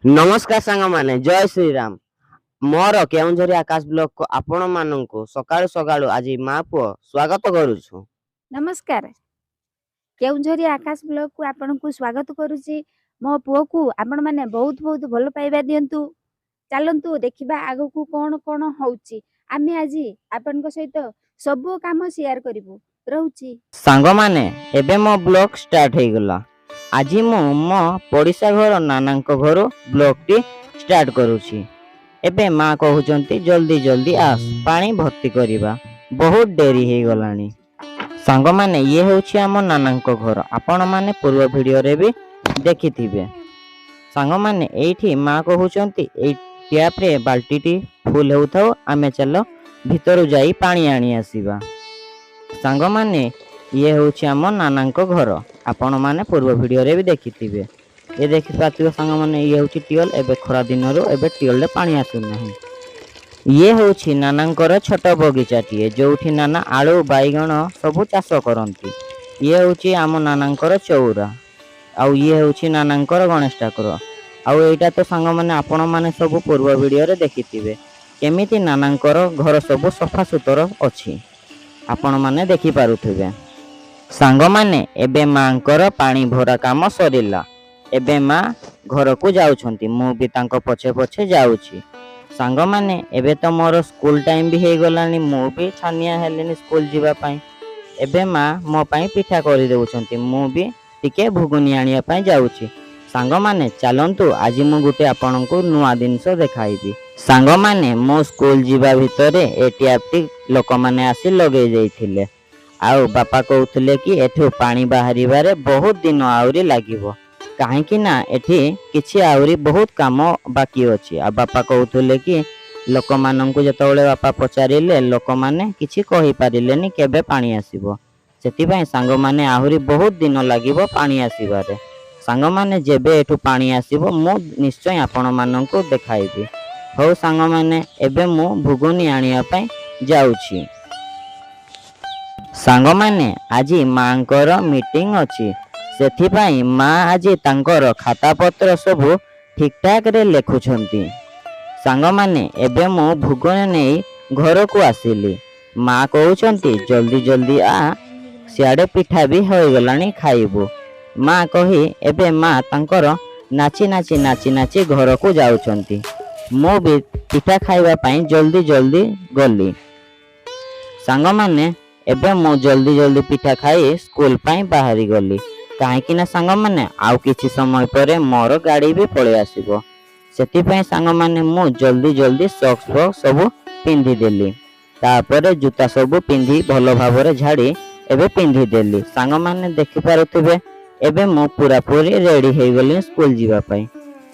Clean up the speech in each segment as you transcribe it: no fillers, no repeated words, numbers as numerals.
नमस्कार सांग माने जय श्री राम। मोर केउझरी आकाश ब्लॉक को आपण माननकु सकाळु सकाळु आज माँ पुओ स्वागत करूछु। नमस्कार केउझरी आकाश ब्लॉक को आपण को स्वागत करूची। मो पुओ को आपण माने बहुत बहुत भल पाइबा दियंतु। चलंतु देखिबा आगो को कोन कोन होउची। आमे आजी आपण को सहित सब काम शेयर करिवु रहउची। सांग माने एबे मो ब्लॉक स्टार्ट हे गला। आज मु मो पड़िसा घर नानांक घर ब्लॉक टी स्टार्ट करूची। एबे माँ कहउचंती जल्दी जल्दी आस पानी भर्ती करिबा, बहुत डेरी हे गलानी। सांग माने ये होउची आमो नानांक घर, आपण माने पूर्व वीडियो रे भी देखिथिबे। सांग माने एठी माँ कहउचंती ए टैप रे बाल्टी टी फुल होउथाओ, आमे चलो भीतर जाई पानी आनी आसीबा। सांग माने ये होउची आमो नानांक घर, आपण माने पूर्व वीडियो रे भी देखिथिबे। ये देखि पाथिबे सांग माने ये होउची टियल, एबे खरा दिन रो एबे टियल रे पानी आसु नाही। ये होउची नानांकर छोट बगीचाटीए जोठी नाना आलू बैगण सबु चाष करती। ये होउची आमो नानांकर चौरा, आउ ये होउची नानांकर गणेश ठाकुर। आउ एटा तो सांग माने आपण माने सबु पूर्व वीडियो रे देखिथिबे केमिति नानांकर घर सबु सफा सुतर अछि, आपण माने देखि पारुथिबे। सांग माने एबे मांकर पानी भरा काम सरिला। एबे माँ घर को जाउछंती, मु भी तांको पछे पछे जाउची। सांग माने एबे तो मोर स्कूल टाइम भी हे गलानी, मु भी छानिया हेलेनी स्कूल जीवा पई। एबे माँ मो पई पिठा करि देउछंती, मु भी टिके भुगुनी आनिया पई जाउची। सांग माने चलंतु आज मु गुटे आपनकु नुआ दिनस देखाइबी। सांग माने मो स्कूल जीवा भितरे ए टैपटी लोक माने आसी लगे जाइथिले। आउ बापा कहउथिले कि एठु पानी बाहरिबारे बहुत दिन आउरी लागिबो, काहेकि ना एठी किछि आउरी बहुत काम बाकी अछि। आ बापा कहउथिले कि लोक माननकु जतबेले बापा पचारिले लोक माने किछि कहि पारिलेनी केबे पानी आसीबो, सेति पई सांग माने आहुरी बहुत दिन लागिबो पानी आसीबारे। सांग माने जेबे एठु पानी आसीबो मु निश्चय आपण माननकु देखाइबी। हो सांग माने एबे मु भुगुनी आनिया पई जाउछि। सांग माने आजी मांकर मीटिंग अछि, सेथिपाई माँ आज तांकर खाता पत्र सबु ठीक ठाक रे लेखुछंती। सांग माने एबे मु भुगुनी नै घर को आसिली। माँ कहउछंती जल्दी जल्दी आ, सियाडे पिठा भी होई गलानी खाइबो। माँ कही एबे माँ तांकर नाची नाची नाची नाची घर को जाउछंती। मु भी पिठा खाइबा पई जल्दी जल्दी गली। सांग माने एबे मु जल्दी जल्दी पिठा खाई स्कूल पई बाहरी गली, काहेकि ना सांग माने आउ किछि समय परे मोर गाड़ी भी पळे आसीबो। सेति पई सांग माने मु जल्दी जल्दी सॉक्स बॉक्स सब पिंधी देली, तापरे जूता सब पिंधी भलो भाबरे झाड़ी एबे पिंधी देली। सांग माने देखि पारुथिबे एबे मु पूरा पूरी रेडी हे गली स्कूल जीवा पई।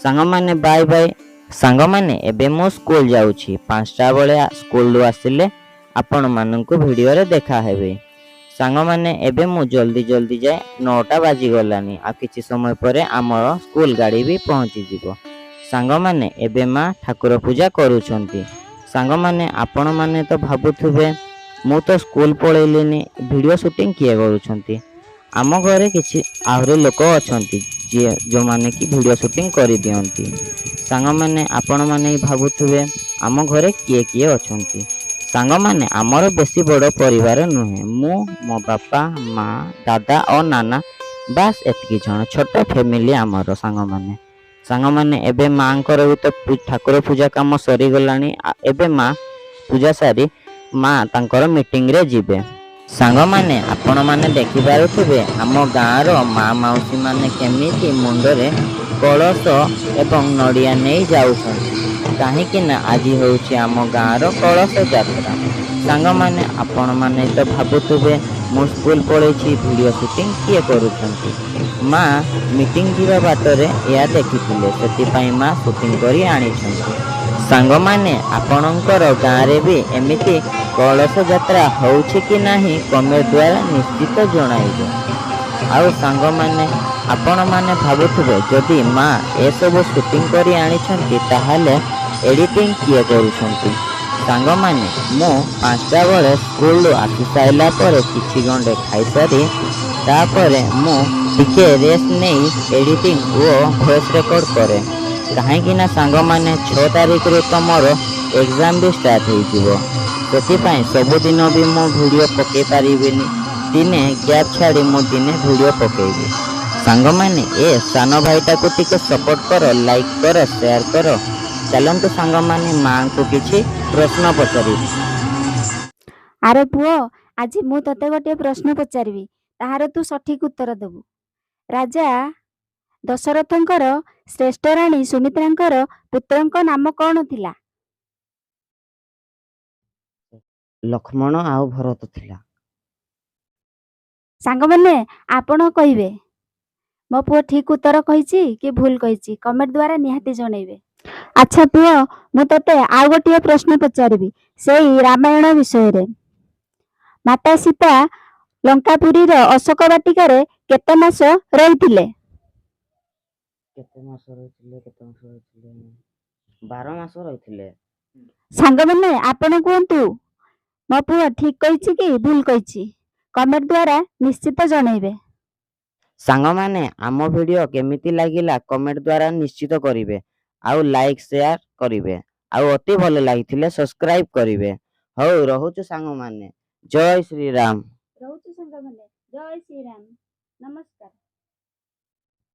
सांग माने बाय बाय। सांग माने एबे मु स्कूल जाउछि, 5टा बेले स्कूल आसिले आपण माननकु वीडियो रे देखा हेबे। सांग माने एबे मु जल्दी जल्दी जाए, 9टा बाजी गलानी। आ किछि समय परे हमर स्कूल गाड़ी भी पहुंची जिवो। सांग माने एबे माँ ठाकुर पूजा करूछंती। सांग माने आपण माने तो भाबुथुबे मु तो स्कूल पळेलिनी, वीडियो शूटिंग किए करूछंती। आम घरे किछि आहुरी लोक अछंती जे जो माने कि वीडियो शूटिंग करि दियंती। सांग माने आपण माने भाबुथुबे आम घरे किए किए अछंती। सांग माने आमर बेसी बड़ परिवार नुहे, मु मो बापा माँ दादा और नाना बास एतकी जण छोट फैमिली आमर। सांग माने एबे माँ कर तो ठाकुर पूजा काम सरी गलानी। एबे माँ पूजा सारी माँ तांकर मीटिंग रे जिबे। सांग माने आपण माने देखि पारुथिबे आम गाँ रो माँ माउसी माने केमिति मुंडरे कलश एवं नड़िया नहीं जाउछंती, काहेकि ना आज होउछि आम गाँ रो कलश यात्रा। सांग माने आपण माने तो भाबुथुबे मु स्कूल पळेछि, वीडियो शूटिंग किए करूछंती। माँ मीटिंग जीवा बाटरे या देखिथिले, सेति पई माँ शूटिंग करी आनिछंती। सांग माने आपणकर गाँ रे भी एमिति कलश यात्रा होउछि कि नाही कमेंट द्वारा निश्चित जणाइबे। आउ सांग माने आपण माने भाबुथुबे जदि माँ ए सब शूटिंग करी आनिछंती ताहाले एडिटिंग किए करूछंती। सांग माने मु 5टा बेले स्कूल आसी साइला परे किछि गंडे खाई सारी तापरे मु टिके रेस्ट नहीं एडिटिंग वो वॉइस रिकॉर्ड करे। କାହିଁକି ନା ସାଙ୍ଗମାନେ 6 ତାରିଖରୁ ତ ମୋର ଏକ୍ଜାମ୍ ବି ଷ୍ଟାର୍ଟ ହେଇଯିବ। ସେଥିପାଇଁ ସବୁଦିନ ବି ମୁଁ ଭିଡ଼ିଓ ପକେଇ ପାରିବିନି। ଦିନେ ଗ୍ୟାପ୍ ଛାଡ଼ି ମୁଁ ଦିନେ ଭିଡ଼ିଓ ପକେଇବି। ସାଙ୍ଗମାନେ ଏ ସାନ ଭାଇଟାକୁ ଟିକେ ସପୋର୍ଟ କର, ଲାଇକ୍ କର, ସେୟାର କର। ଚାଲନ୍ତୁ ସାଙ୍ଗମାନେ ମାଙ୍କୁ କିଛି ପ୍ରଶ୍ନ ପଚାରିବି। ଆରେ ପୁଅ, ଆଜି ମୁଁ ତତେ ଗୋଟିଏ ପ୍ରଶ୍ନ ପଚାରିବି, ତାହାର ତୁ ସଠିକ ଉତ୍ତର ଦେବୁ। ରାଜା ଦଶରଥଙ୍କର ଶ୍ରେଷ୍ଠ ରାଣୀ ସୁମିତ୍ରାଙ୍କର ପୁତ୍ରଙ୍କ ନାମ କଣ ଥିଲା? ଲକ୍ଷ୍ମଣ ଆଉ ଭରତ ଥିଲା। ସାଙ୍ଗମାନେ ଆପଣ କହିବେ ମୋ ପୁଅ ଠିକ ଉତ୍ତର କହିଛି କି ଭୁଲ କହିଛି, କମେଣ୍ଟ ଦ୍ୱାରା ନିହାତି ଜଣେଇବେ। ଆଚ୍ଛା ପୁଅ, ମୁଁ ତତେ ଆଉ ଗୋଟିଏ ପ୍ରଶ୍ନ ପଚାରିବି ସେଇ ରାମାୟଣ ବିଷୟରେ। ମାତା ସୀତା ଲଙ୍କାପୁରୀର ଅଶୋକ ବାଟିକାରେ କେତେ ମାସ ରହିଥିଲେ? କେତେ ମାସ ରହିଥିଲେ? 12 ମାସ ରହିଥିଲେ। ସାଙ୍ଗମାନେ ଆପଣ କୁହନ୍ତୁ, ମୋ ପୁଅ ଠିକ କହିଛି କି ଭୁଲ କହିଛି? କମେଣ୍ଟ ଦ୍ୱାରା ନିଶ୍ଚିତ ଜଣେଇବେ। ସାଙ୍ଗମାନେ ଆମ ଭିଡ଼ିଓ କେମିତି ଲାଗିଲା କମେଣ୍ଟ ଦ୍ୱାରା ନିଶ୍ଚିତ କରିବେ, ଆଉ ଲାଇକ୍ ସେୟାର କରିବେ, ଆଉ ଅତି ଭଲ ଲାଗିଥିଲେ ସବସ୍କ୍ରାଇବ କରିବେ। ହଉ ରହୁଛୁ ସାଙ୍ଗମାନେ, ଜୟ ଶ୍ରୀରାମ। ରହୁଛୁ ସାଙ୍ଗମାନେ, ଜୟ ଶ୍ରୀରାମ, ନମସ୍କାର।